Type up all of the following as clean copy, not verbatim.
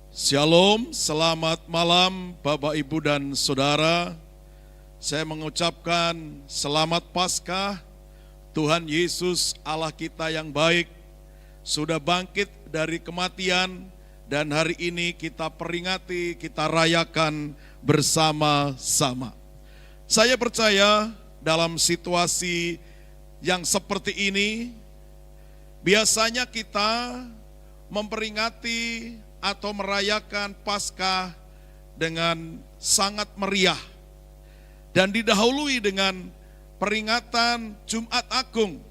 Shalom, selamat malam Bapak Ibu dan Saudara. Saya mengucapkan selamat Paskah. Tuhan Yesus Allah kita yang baik sudah bangkit dari kematian dan hari ini kita peringati, kita rayakan bersama-sama. Saya percaya dalam situasi yang seperti ini, biasanya kita memperingati atau merayakan Paskah dengan sangat meriah dan didahului dengan peringatan Jumat Agung.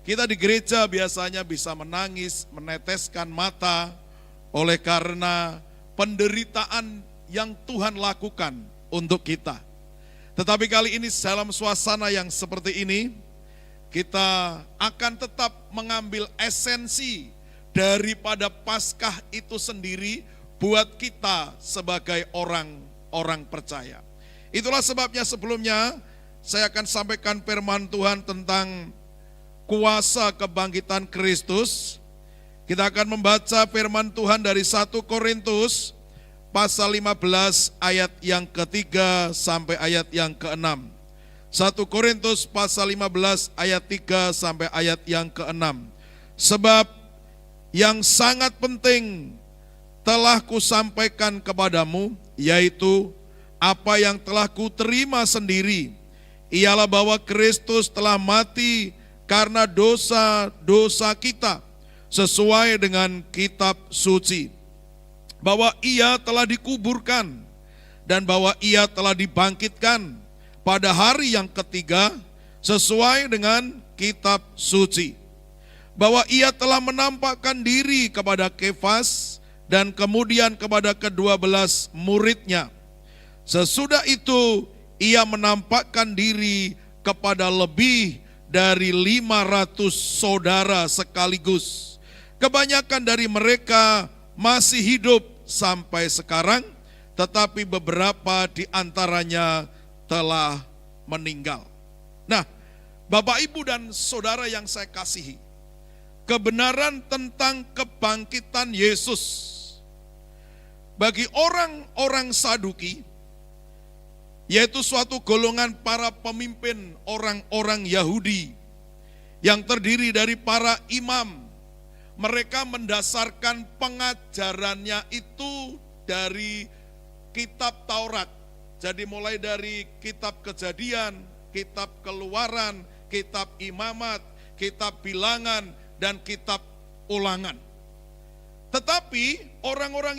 Kita di gereja biasanya bisa menangis, meneteskan mata oleh karena penderitaan yang Tuhan lakukan untuk kita. Tetapi kali ini dalam suasana yang seperti ini, kita akan tetap mengambil esensi daripada Paskah itu sendiri buat kita sebagai orang percaya. Itulah sebabnya sebelumnya saya akan sampaikan firman Tuhan tentang kuasa kebangkitan Kristus. Kita akan membaca firman Tuhan dari 1 Korintus pasal 15 ayat yang ketiga sampai ayat yang keenam. 1 Korintus pasal 15 ayat 3 sampai ayat yang keenam. Sebab yang sangat penting telah kusampaikan kepadamu, yaitu apa yang telah kuterima sendiri, ialah bahwa Kristus telah mati karena dosa-dosa kita, sesuai dengan kitab suci. Bahwa ia telah dikuburkan, dan bahwa ia telah dibangkitkan pada hari yang ketiga, sesuai dengan kitab suci. Bahwa ia telah menampakkan diri kepada Kefas dan kemudian kepada ke-12 muridnya. Sesudah itu ia menampakkan diri kepada lebih dari 500 saudara sekaligus. Kebanyakan dari mereka masih hidup sampai sekarang, tetapi beberapa di antaranya telah meninggal. Nah, Bapak, Ibu, dan Saudara yang saya kasihi, kebenaran tentang kebangkitan Yesus bagi orang-orang Saduki, yaitu suatu golongan para pemimpin orang-orang Yahudi yang terdiri dari para imam. Mereka mendasarkan pengajarannya itu dari kitab Taurat. Jadi mulai dari kitab Kejadian, kitab Keluaran, kitab Imamat, kitab Bilangan, dan kitab Ulangan. Tetapi orang-orang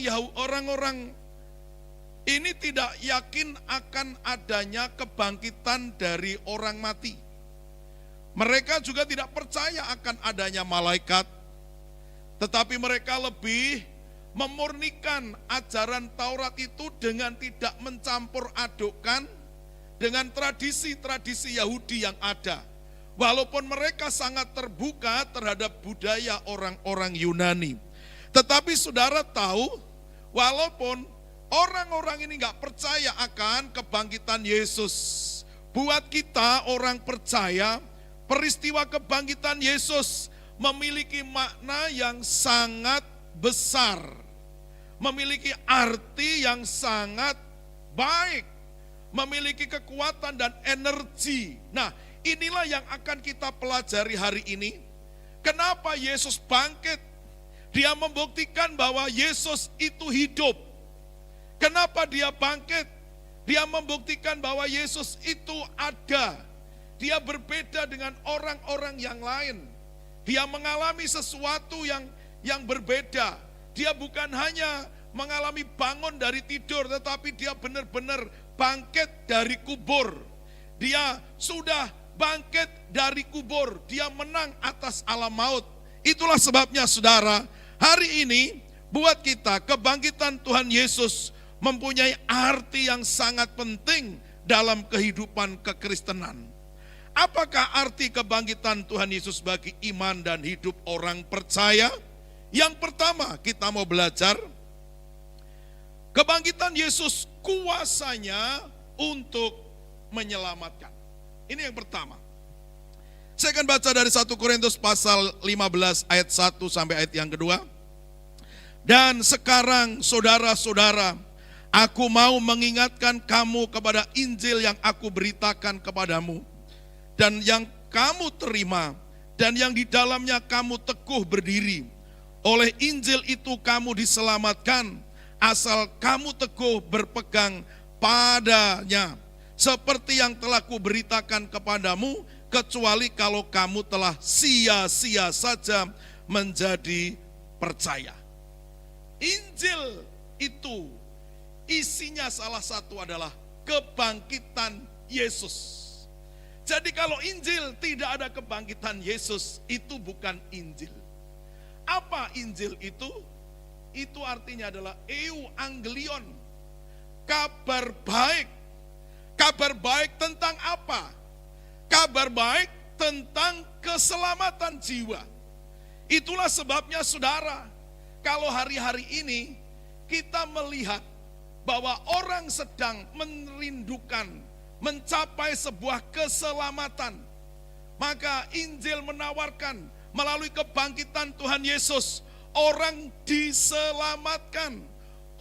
ini tidak yakin akan adanya kebangkitan dari orang mati. Mereka juga tidak percaya akan adanya malaikat, tetapi mereka lebih memurnikan ajaran Taurat itu dengan tidak mencampur adukkan dengan tradisi-tradisi Yahudi yang ada. Walaupun mereka sangat terbuka terhadap budaya orang-orang Yunani. Tetapi saudara tahu, walaupun orang-orang ini gak percaya akan kebangkitan Yesus, buat kita orang percaya, peristiwa kebangkitan Yesus memiliki makna yang sangat besar, memiliki arti yang sangat baik, memiliki kekuatan dan energi. Nah, inilah yang akan kita pelajari hari ini. Kenapa Yesus bangkit? Dia membuktikan bahwa Yesus itu hidup. Kenapa dia bangkit? Dia membuktikan bahwa Yesus itu ada. Dia berbeda dengan orang-orang yang lain. Dia mengalami sesuatu yang berbeda. Dia bukan hanya mengalami bangun dari tidur, tetapi dia benar-benar bangkit dari kubur. Dia sudah bangkit dari kubur. Dia menang atas alam maut. Itulah sebabnya saudara, hari ini buat kita kebangkitan Tuhan Yesus mempunyai arti yang sangat penting dalam kehidupan kekristenan. Apakah arti kebangkitan Tuhan Yesus bagi iman dan hidup orang percaya? Yang pertama kita mau belajar, kebangkitan Yesus kuasanya untuk menyelamatkan. Ini yang pertama. Saya akan baca dari 1 Korintus pasal 15 ayat 1 sampai ayat yang kedua. Dan sekarang saudara-saudara, aku mau mengingatkan kamu kepada Injil yang aku beritakan kepadamu, dan yang kamu terima, dan yang di dalamnya kamu teguh berdiri. Oleh Injil itu kamu diselamatkan, asal kamu teguh berpegang padanya. Seperti yang telah kuberitakan kepadamu, kecuali kalau kamu telah sia-sia saja menjadi percaya. Injil itu isinya salah satu adalah kebangkitan Yesus. Jadi kalau Injil tidak ada kebangkitan Yesus, itu bukan Injil. Apa Injil itu? Itu artinya adalah euangelion, kabar baik. Kabar baik tentang apa? Kabar baik tentang keselamatan jiwa. Itulah sebabnya saudara, kalau hari-hari ini kita melihat bahwa orang sedang merindukan mencapai sebuah keselamatan, maka Injil menawarkan melalui kebangkitan Tuhan Yesus, orang diselamatkan,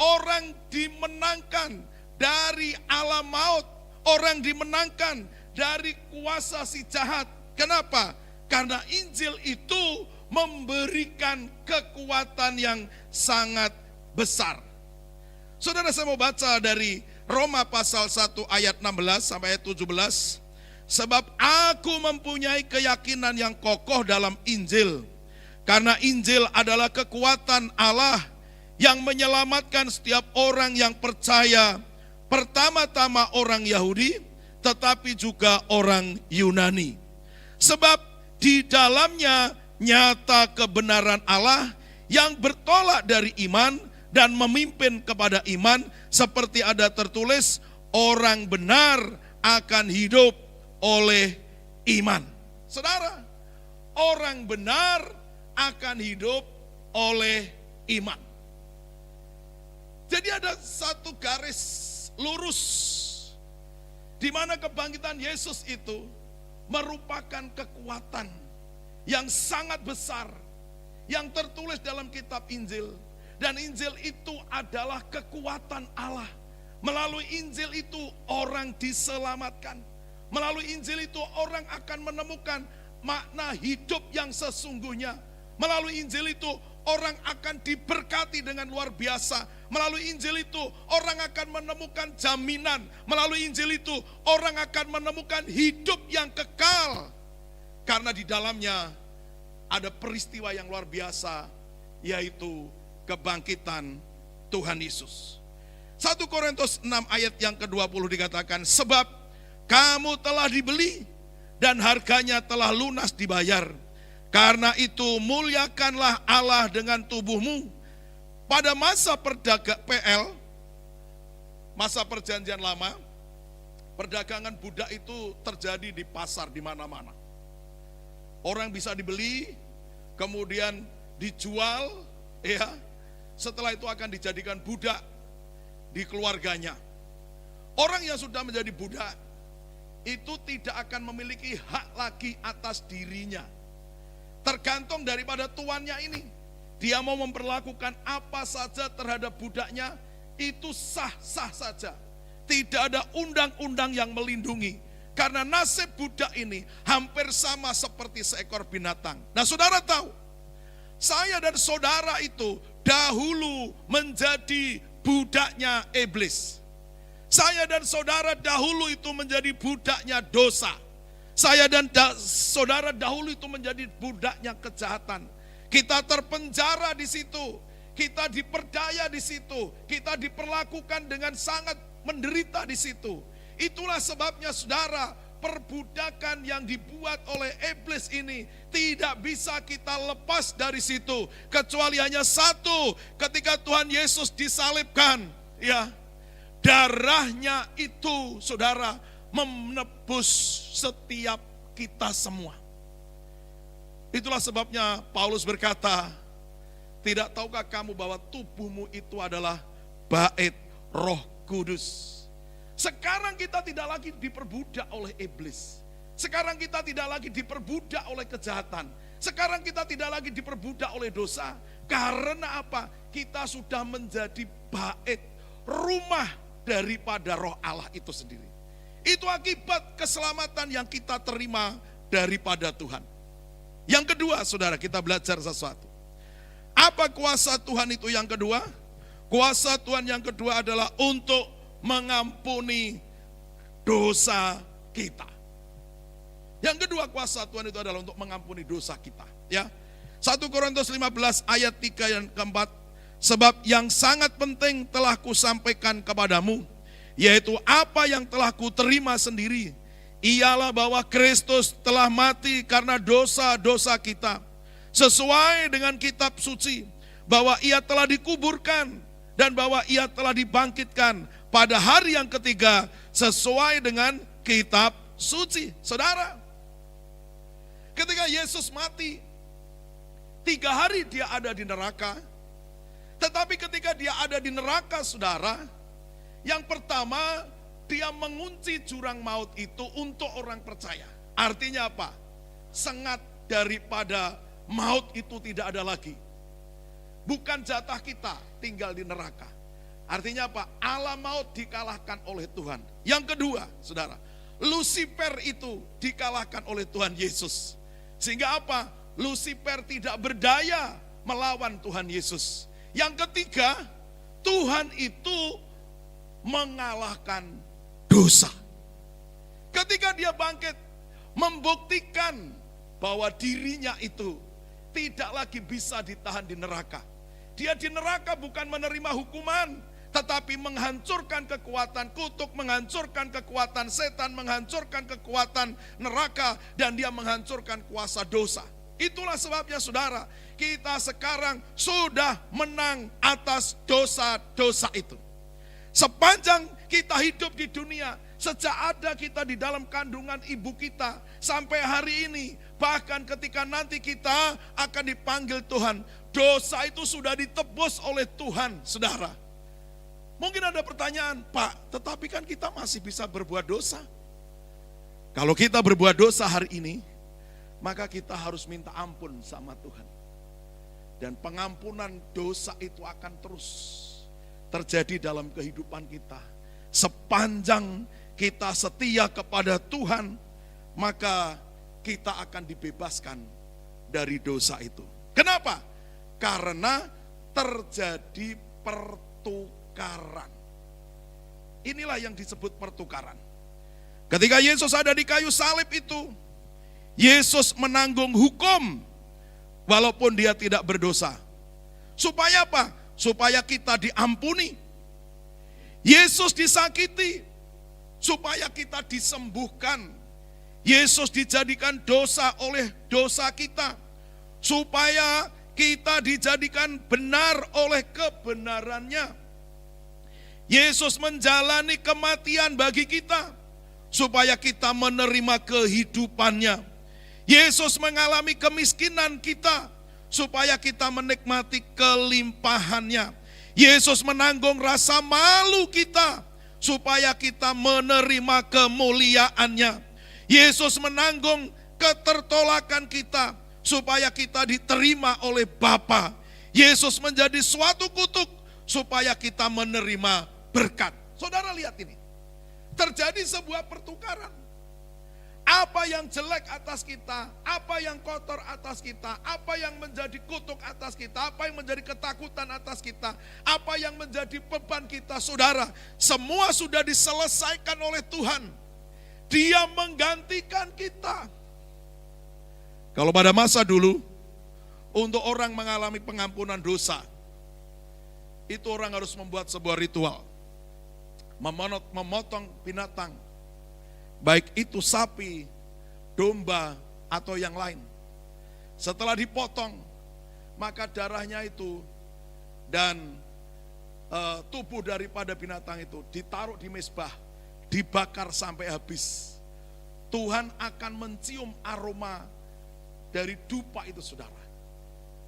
orang dimenangkan dari alam maut, orang dimenangkan dari kuasa si jahat. Kenapa? Karena Injil itu memberikan kekuatan yang sangat besar. Saudara, saya mau baca dari Roma pasal 1 ayat 16 sampai ayat 17. Sebab aku mempunyai keyakinan yang kokoh dalam Injil, karena Injil adalah kekuatan Allah yang menyelamatkan setiap orang yang percaya, pertama-tama orang Yahudi, tetapi juga orang Yunani. Sebab di dalamnya nyata kebenaran Allah yang bertolak dari iman dan memimpin kepada iman, seperti ada tertulis, orang benar akan hidup oleh iman. Saudara, orang benar akan hidup oleh iman. Jadi ada satu garis lurus di mana kebangkitan Yesus itu merupakan kekuatan yang sangat besar yang tertulis dalam kitab Injil. Dan Injil itu adalah kekuatan Allah. Melalui Injil itu orang diselamatkan. Melalui Injil itu orang akan menemukan makna hidup yang sesungguhnya. Melalui Injil itu orang akan diberkati dengan luar biasa. Melalui Injil itu orang akan menemukan jaminan. Melalui Injil itu orang akan menemukan hidup yang kekal. Karena di dalamnya ada peristiwa yang luar biasa, yaitu kebangkitan Tuhan Yesus. 1 Korintus 6 ayat yang ke-20 dikatakan, sebab kamu telah dibeli dan harganya telah lunas dibayar. Karena itu muliakanlah Allah dengan tubuhmu. Pada masa masa perjanjian lama, perdagangan budak itu terjadi di pasar di mana-mana. Orang bisa dibeli, kemudian dijual, ya. Setelah itu akan dijadikan budak di keluarganya. Orang yang sudah menjadi budak itu tidak akan memiliki hak lagi atas dirinya. Tergantung daripada tuannya ini. Dia mau memperlakukan apa saja terhadap budaknya, itu sah-sah saja. Tidak ada undang-undang yang melindungi. Karena nasib budak ini hampir sama seperti seekor binatang. Nah, saudara tahu, saya dan saudara itu dahulu menjadi budaknya iblis. Saya dan saudara dahulu itu menjadi budaknya dosa. Saya dan saudara dahulu itu menjadi budaknya kejahatan. Kita terpenjara di situ, kita diperdaya di situ, kita diperlakukan dengan sangat menderita di situ. Itulah sebabnya saudara, perbudakan yang dibuat oleh iblis ini tidak bisa kita lepas dari situ, kecuali hanya satu, ketika Tuhan Yesus disalibkan, ya, darahnya itu saudara menebus setiap kita semua. Itulah sebabnya Paulus berkata, tidak tahukah kamu bahwa tubuhmu itu adalah bait Roh Kudus. Sekarang kita tidak lagi diperbudak oleh iblis. Sekarang kita tidak lagi diperbudak oleh kejahatan. Sekarang kita tidak lagi diperbudak oleh dosa. Karena apa? kita sudah menjadi bait, rumah daripada Roh Allah itu sendiri. Itu akibat keselamatan yang kita terima daripada Tuhan. Yang kedua, saudara, kita belajar sesuatu. Apa kuasa Tuhan itu yang kedua? Kuasa Tuhan yang kedua adalah untuk mengampuni dosa kita. Yang kedua, kuasa Tuhan itu adalah untuk mengampuni dosa kita. Ya, 1 Korintus 15 ayat 3 dan keempat. Sebab yang sangat penting telah kusampaikan kepadamu, yaitu apa yang telah kuterima sendiri, ialah bahwa Kristus telah mati karena dosa-dosa kita, sesuai dengan kitab suci, bahwa ia telah dikuburkan, dan bahwa ia telah dibangkitkan pada hari yang ketiga, sesuai dengan kitab suci. Saudara, ketika Yesus mati, 3 hari dia ada di neraka. Tetapi ketika dia ada di neraka, saudara, yang pertama, dia mengunci jurang maut itu untuk orang percaya. Artinya apa? Sengat daripada maut itu tidak ada lagi. Bukan jatah kita tinggal di neraka. Artinya apa? Alam maut dikalahkan oleh Tuhan. Yang kedua, saudara, Lucifer itu dikalahkan oleh Tuhan Yesus. Sehingga apa? Lucifer tidak berdaya melawan Tuhan Yesus. Yang ketiga, Tuhan itu mengalahkan dosa. Ketika dia bangkit, membuktikan bahwa dirinya itu tidak lagi bisa ditahan di neraka. Dia di neraka bukan menerima hukuman, tetapi menghancurkan kekuatan kutuk, menghancurkan kekuatan setan, menghancurkan kekuatan neraka, dan dia menghancurkan kuasa dosa. Itulah sebabnya, saudara, kita sekarang sudah menang atas dosa-dosa itu. Sepanjang kita hidup di dunia, sejak ada kita di dalam kandungan ibu kita, sampai hari ini, bahkan ketika nanti kita akan dipanggil Tuhan, dosa itu sudah ditebus oleh Tuhan, saudara. Mungkin ada pertanyaan, Pak, tetapi kan kita masih bisa berbuat dosa. Kalau kita berbuat dosa hari ini, maka kita harus minta ampun sama Tuhan. Dan pengampunan dosa itu akan terus terjadi dalam kehidupan kita. Sepanjang kita setia kepada Tuhan, maka kita akan dibebaskan dari dosa itu. Kenapa? Karena terjadi pertukaran. Inilah yang disebut pertukaran. Ketika Yesus ada di kayu salib itu, Yesus menanggung hukum walaupun dia tidak berdosa. Supaya apa? Supaya kita diampuni. Yesus disakiti supaya kita disembuhkan. Yesus dijadikan dosa oleh dosa kita supaya kita dijadikan benar oleh kebenarannya. Yesus menjalani kematian bagi kita supaya kita menerima kehidupannya. Yesus mengalami kemiskinan kita supaya kita menikmati kelimpahannya. Yesus menanggung rasa malu kita supaya kita menerima kemuliaannya. Yesus menanggung ketertolakan kita supaya kita diterima oleh Bapa. Yesus menjadi suatu kutuk supaya kita menerima berkat. Saudara lihat ini. Terjadi sebuah pertukaran. Apa yang jelek atas kita, apa yang kotor atas kita, apa yang menjadi kutuk atas kita, apa yang menjadi ketakutan atas kita, apa yang menjadi beban kita, saudara, semua sudah diselesaikan oleh Tuhan. Dia menggantikan kita. Kalau pada masa dulu, untuk orang mengalami pengampunan dosa, itu orang harus membuat sebuah ritual. Memotong binatang, baik itu sapi, domba, atau yang lain. Setelah dipotong, maka darahnya itu dan tubuh daripada binatang itu ditaruh di mezbah, dibakar sampai habis. Tuhan akan mencium aroma dari dupa itu, saudara.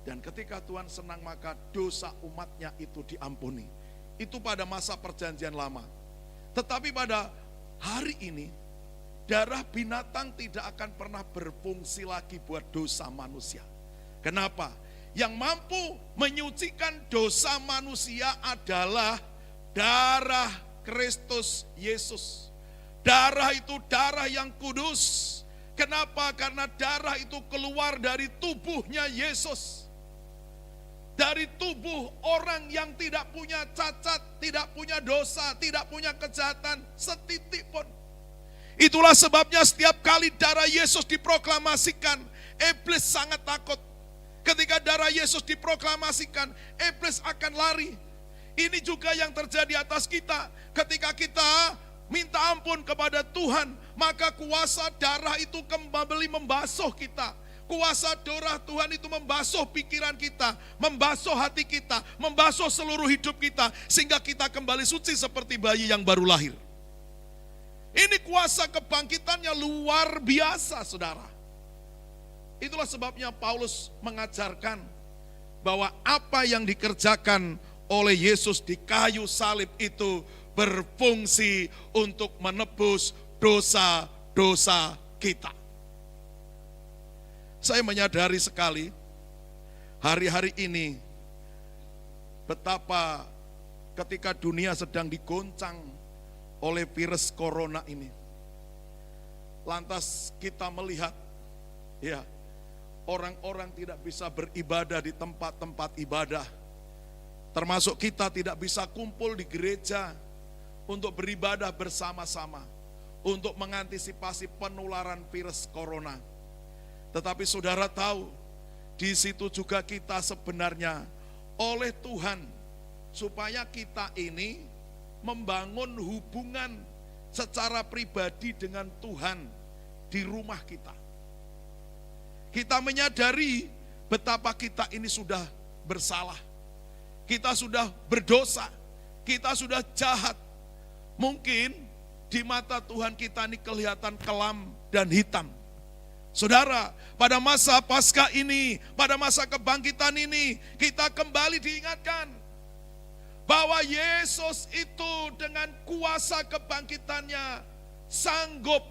Dan ketika Tuhan senang, maka dosa umatnya itu diampuni. Itu pada masa perjanjian lama. Tetapi pada hari ini, darah binatang tidak akan pernah berfungsi lagi buat dosa manusia. Kenapa? yang mampu menyucikan dosa manusia adalah darah Kristus Yesus. Darah itu darah yang kudus. Kenapa? Karena darah itu keluar dari tubuhnya Yesus. Dari tubuh orang yang tidak punya cacat, tidak punya dosa, tidak punya kejahatan setitik pun. Itulah sebabnya setiap kali darah Yesus diproklamasikan, iblis sangat takut. Ketika darah Yesus diproklamasikan, iblis akan lari. Ini juga yang terjadi atas kita. Ketika kita minta ampun kepada Tuhan, maka kuasa darah itu kembali membasuh kita. Kuasa darah Tuhan itu membasuh pikiran kita, membasuh hati kita, membasuh seluruh hidup kita, sehingga kita kembali suci seperti bayi yang baru lahir. Ini kuasa kebangkitannya luar biasa, saudara. Itulah sebabnya Paulus mengajarkan bahwa apa yang dikerjakan oleh Yesus di kayu salib itu berfungsi untuk menebus dosa-dosa kita. Saya menyadari sekali hari-hari ini betapa ketika dunia sedang digoncang oleh virus corona ini. Lantas kita melihat ya, orang-orang tidak bisa beribadah di tempat-tempat ibadah. Termasuk kita tidak bisa kumpul di gereja untuk beribadah bersama-sama, untuk mengantisipasi penularan virus corona. Tetapi saudara tahu, di situ juga kita sebenarnya oleh Tuhan, supaya kita ini membangun hubungan secara pribadi dengan Tuhan di rumah kita. Kita menyadari betapa kita ini sudah bersalah. Kita sudah berdosa. Kita sudah jahat. Mungkin di mata Tuhan kita ini kelihatan kelam dan hitam. Saudara, pada masa Paskah ini, pada masa kebangkitan ini, kita kembali diingatkan bahwa Yesus itu dengan kuasa kebangkitannya sanggup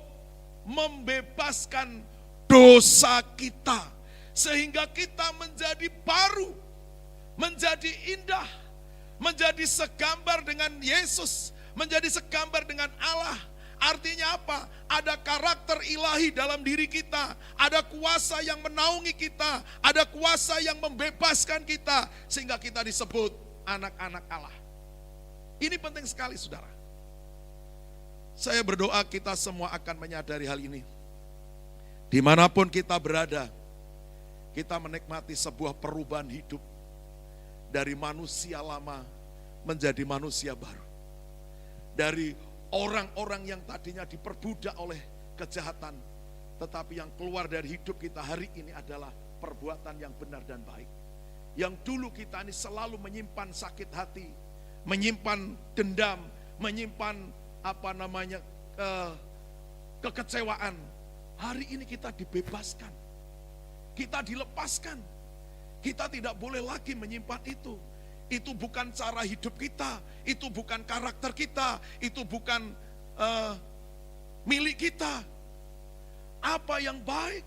membebaskan dosa kita, sehingga kita menjadi baru, menjadi indah, menjadi segambar dengan Yesus, menjadi segambar dengan Allah. Artinya apa? Ada karakter ilahi dalam diri kita, ada kuasa yang menaungi kita, ada kuasa yang membebaskan kita, sehingga kita disebut anak-anak Allah. Ini penting sekali, saudara. Saya berdoa kita semua akan menyadari hal ini. Dimanapun kita berada, kita menikmati sebuah perubahan hidup dari manusia lama menjadi manusia baru. Dari orang-orang yang tadinya diperbudak oleh kejahatan, tetapi yang keluar dari hidup kita hari ini adalah perbuatan yang benar dan baik. Yang dulu kita ini selalu menyimpan sakit hati, menyimpan dendam, menyimpan kekecewaan. Hari ini kita dibebaskan, kita dilepaskan. Kita tidak boleh lagi menyimpan itu. Itu bukan cara hidup kita, itu bukan karakter kita, itu bukan milik kita. Apa yang baik,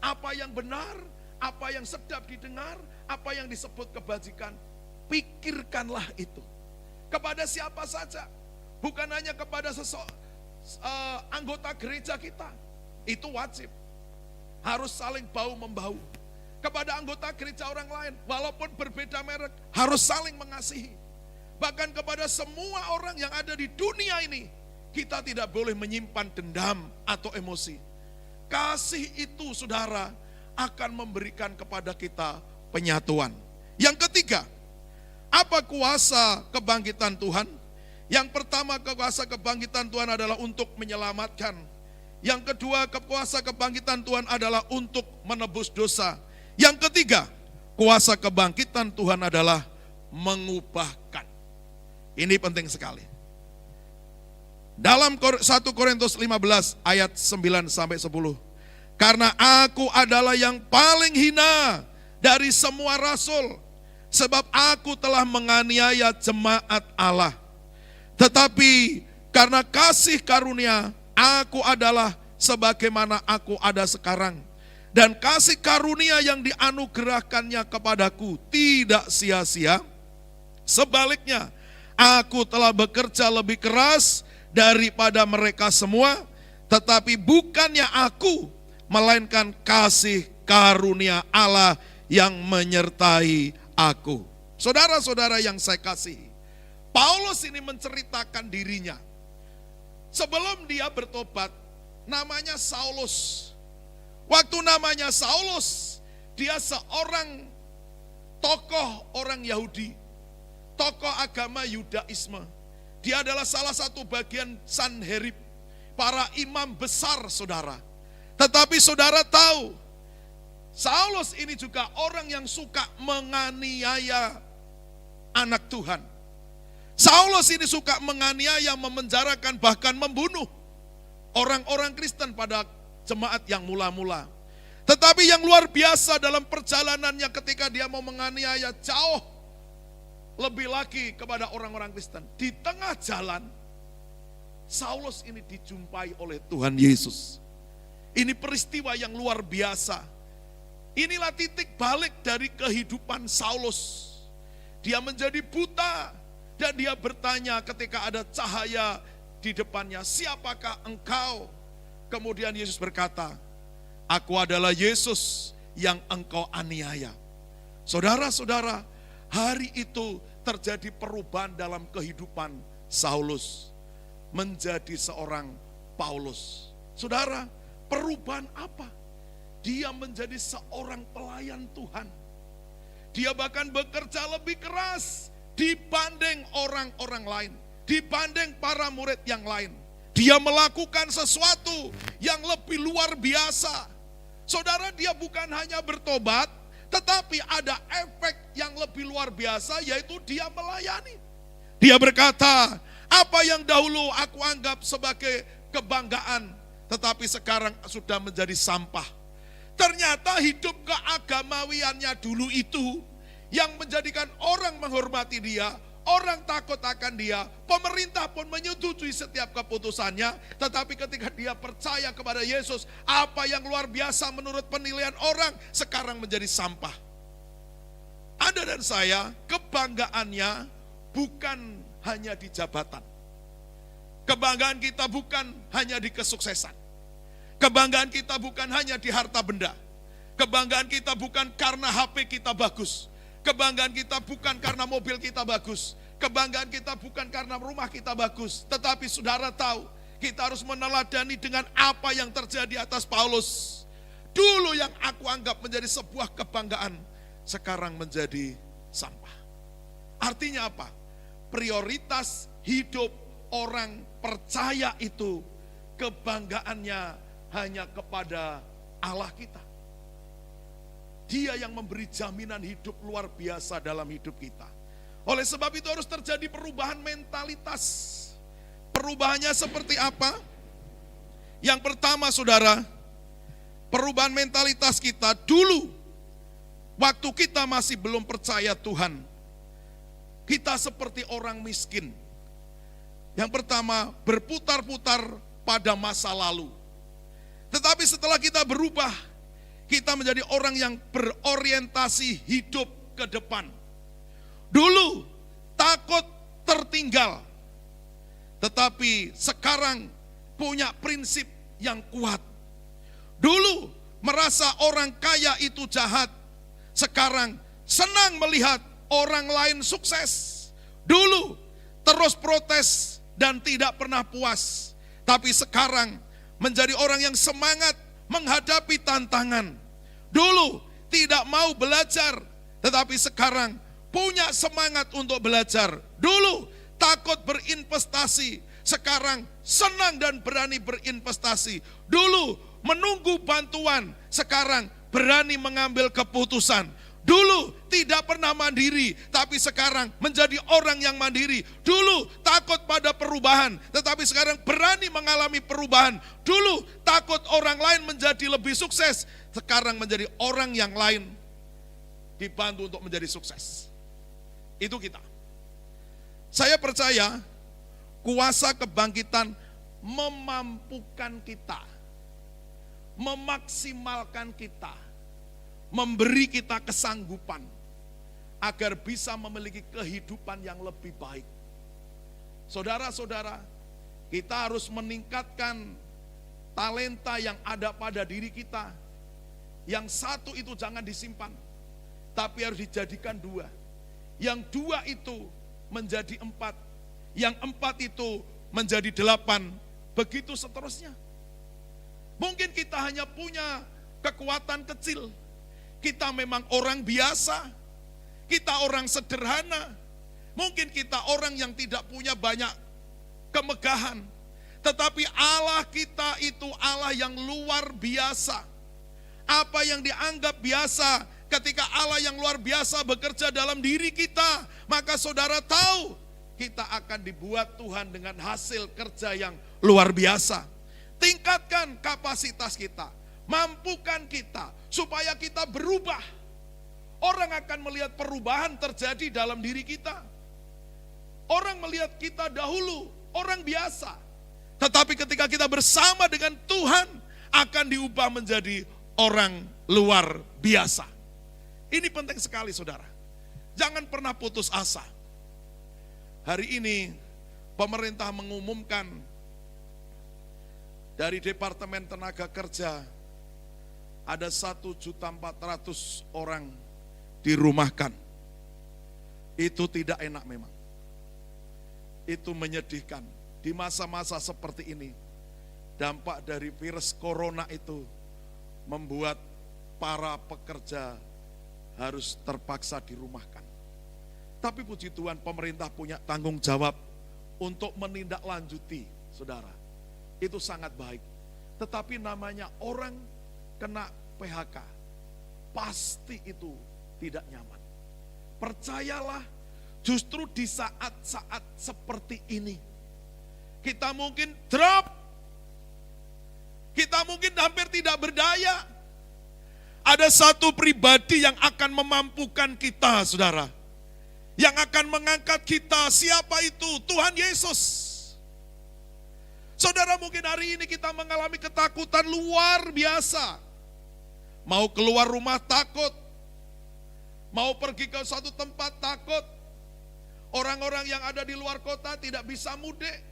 apa yang benar, apa yang sedap didengar, apa yang disebut kebajikan, pikirkanlah itu. Kepada siapa saja, bukan hanya kepada anggota gereja kita. Itu wajib, harus saling bahu-membahu. Kepada anggota gereja orang lain, walaupun berbeda merek, harus saling mengasihi. Bahkan kepada semua orang yang ada di dunia ini, kita tidak boleh menyimpan dendam atau emosi. Kasih itu, saudara, akan memberikan kepada kita penyatuan. Yang ketiga, apa kuasa kebangkitan Tuhan? Yang pertama, kuasa kebangkitan Tuhan adalah untuk menyelamatkan. Yang kedua, kuasa kebangkitan Tuhan adalah untuk menebus dosa. Yang ketiga, kuasa kebangkitan Tuhan adalah mengubahkan. Ini penting sekali. Dalam 1 Korintus 15 ayat 9 sampai 10. Karena aku adalah yang paling hina dari semua rasul, sebab aku telah menganiaya jemaat Allah. Tetapi karena kasih karunia, aku adalah sebagaimana aku ada sekarang. dan kasih karunia yang dianugerahkannya kepadaku tidak sia-sia. Sebaliknya, aku telah bekerja lebih keras daripada mereka semua, tetapi bukannya aku, melainkan kasih karunia Allah yang menyertai aku. Saudara-saudara yang saya kasihi, Paulus ini menceritakan dirinya. Sebelum dia bertobat, namanya Saulus. Waktu namanya Saulus, dia seorang tokoh orang Yahudi, tokoh agama Yudaisme. Dia adalah salah satu bagian Sanherib, para imam besar, saudara. Tetapi saudara tahu, Saulus ini juga orang yang suka menganiaya anak Tuhan. Saulus ini suka menganiaya, memenjarakan, bahkan membunuh orang-orang Kristen pada jemaat yang mula-mula. Tetapi yang luar biasa dalam perjalanannya ketika dia mau menganiaya jauh lebih lagi kepada orang-orang Kristen. Di tengah jalan, Saulus ini dijumpai oleh Tuhan Yesus. Ini peristiwa yang luar biasa. Inilah titik balik dari kehidupan Saulus. Dia menjadi buta. Dan dia bertanya ketika ada cahaya di depannya, siapakah engkau? Kemudian Yesus berkata, aku adalah Yesus yang engkau aniaya. Saudara-saudara, hari itu terjadi perubahan dalam kehidupan Saulus. Menjadi seorang Paulus. Saudara, perubahan apa? Dia menjadi seorang pelayan Tuhan. Dia bahkan bekerja lebih keras dibanding orang-orang lain, dibanding para murid yang lain. Dia melakukan sesuatu yang lebih luar biasa. Saudara, dia bukan hanya bertobat, tetapi ada efek yang lebih luar biasa, yaitu dia melayani. Dia berkata, apa yang dahulu aku anggap sebagai kebanggaan, tetapi sekarang sudah menjadi sampah. Ternyata hidup keagamawiannya dulu itu yang menjadikan orang menghormati dia, orang takut akan dia, pemerintah pun menyetujui setiap keputusannya. Tetapi ketika dia percaya kepada Yesus, apa yang luar biasa menurut penilaian orang sekarang menjadi sampah. Anda dan saya, kebanggaannya bukan hanya di jabatan. Kebanggaan kita bukan hanya di kesuksesan. Kebanggaan kita bukan hanya di harta benda. Kebanggaan kita bukan karena HP kita bagus. Kebanggaan kita bukan karena mobil kita bagus. Kebanggaan kita bukan karena rumah kita bagus. Tetapi saudara tahu, kita harus meneladani dengan apa yang terjadi atas Paulus. Dulu yang aku anggap menjadi sebuah kebanggaan, sekarang menjadi sampah. Artinya apa? Prioritas hidup orang percaya itu, kebanggaannya hanya kepada Allah kita. Dia yang memberi jaminan hidup luar biasa dalam hidup kita. Oleh sebab itu harus terjadi perubahan mentalitas. Perubahannya seperti apa? Yang pertama saudara, perubahan mentalitas kita dulu, waktu kita masih belum percaya Tuhan, kita seperti orang miskin. Yang pertama, berputar-putar pada masa lalu. Tetapi setelah kita berubah, kita menjadi orang yang berorientasi hidup ke depan. Dulu takut tertinggal, tetapi sekarang punya prinsip yang kuat. Dulu merasa orang kaya itu jahat, sekarang senang melihat orang lain sukses. Dulu terus protes dan tidak pernah puas, tapi sekarang menjadi orang yang semangat menghadapi tantangan. Dulu tidak mau belajar, tetapi sekarang punya semangat untuk belajar. Dulu takut berinvestasi, sekarang senang dan berani berinvestasi. Dulu menunggu bantuan, sekarang berani mengambil keputusan. Dulu tidak pernah mandiri, tapi sekarang menjadi orang yang mandiri. Dulu takut pada perubahan, tetapi sekarang berani mengalami perubahan. Dulu takut orang lain menjadi lebih sukses, sekarang menjadi orang yang lain dibantu untuk menjadi sukses. Itu kita. Saya percaya kuasa kebangkitan memampukan kita memaksimalkan kita, memberi kita kesanggupan agar bisa memiliki kehidupan yang lebih baik. Saudara-saudara, kita harus meningkatkan talenta yang ada pada diri kita. Yang satu itu jangan disimpan, tapi harus dijadikan dua. Yang dua itu menjadi empat, yang empat itu menjadi 8, begitu seterusnya. Mungkin kita hanya punya kekuatan kecil, kita memang orang biasa, kita orang sederhana, mungkin kita orang yang tidak punya banyak kemegahan, tetapi Allah kita itu Allah yang luar biasa. Apa yang dianggap biasa, ketika Allah yang luar biasa bekerja dalam diri kita, maka saudara tahu, kita akan dibuat Tuhan dengan hasil kerja yang luar biasa. Tingkatkan kapasitas kita, mampukan kita, supaya kita berubah. Orang akan melihat perubahan terjadi dalam diri kita. Orang melihat kita dahulu, orang biasa. Tetapi ketika kita bersama dengan Tuhan, akan diubah menjadi orang luar biasa. Ini penting sekali saudara. Jangan pernah putus asa. Hari ini pemerintah mengumumkan dari Departemen Tenaga Kerja ada 1.400.000 orang dirumahkan. Itu tidak enak memang. Itu menyedihkan. Di masa-masa seperti ini, dampak dari virus corona itu membuat para pekerja harus terpaksa dirumahkan. Tapi puji Tuhan, pemerintah punya tanggung jawab untuk menindaklanjuti, saudara. Itu sangat baik. Tetapi namanya orang kena PHK, pasti itu tidak nyaman. Percayalah, justru di saat-saat seperti ini, kita mungkin drop, kita mungkin hampir tidak berdaya. Ada satu pribadi yang akan memampukan kita, saudara. Yang akan mengangkat kita. Siapa itu? Tuhan Yesus. Saudara, mungkin hari ini kita mengalami ketakutan luar biasa. Mau keluar rumah takut. Mau pergi ke suatu tempat takut. Orang-orang yang ada di luar kota tidak bisa mudik.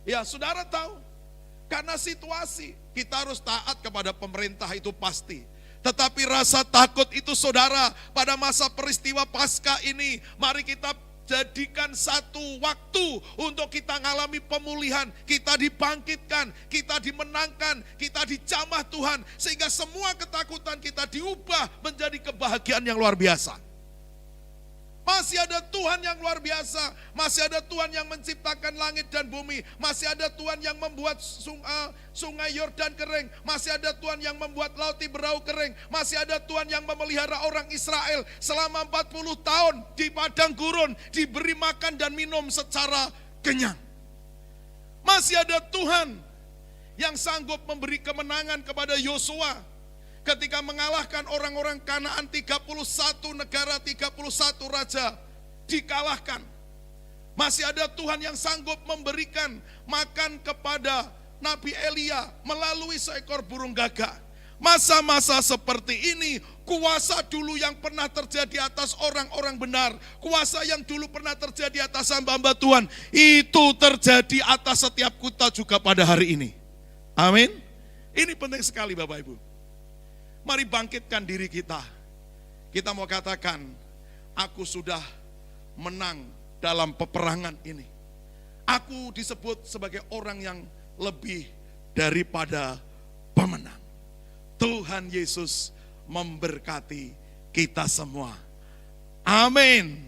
Ya, saudara tahu. Karena situasi, kita harus taat kepada pemerintah itu pasti. Tetapi rasa takut itu saudara, pada masa peristiwa Paskah ini, mari kita jadikan satu waktu untuk kita mengalami pemulihan, kita dibangkitkan, kita dimenangkan, kita dijamah Tuhan, sehingga semua ketakutan kita diubah menjadi kebahagiaan yang luar biasa. Masih ada Tuhan yang luar biasa, masih ada Tuhan yang menciptakan langit dan bumi, masih ada Tuhan yang membuat sungai Yordan kering, masih ada Tuhan yang membuat laut berau kering, masih ada Tuhan yang memelihara orang Israel selama 40 tahun di padang gurun, diberi makan dan minum secara kenyang. Masih ada Tuhan yang sanggup memberi kemenangan kepada Yosua ketika mengalahkan orang-orang Kanaan 31 negara, 31 raja dikalahkan. Masih ada Tuhan yang sanggup memberikan makan kepada Nabi Elia melalui seekor burung gagak. Masa-masa seperti ini, kuasa dulu yang pernah terjadi atas orang-orang benar, kuasa yang dulu pernah terjadi atas hamba-hamba Tuhan, itu terjadi atas setiap kita juga pada hari ini. Amin. Ini penting sekali Bapak Ibu. Mari bangkitkan diri kita. Kita mau katakan, aku sudah menang dalam peperangan ini. Aku disebut sebagai orang yang lebih daripada pemenang. Tuhan Yesus memberkati kita semua. Amin.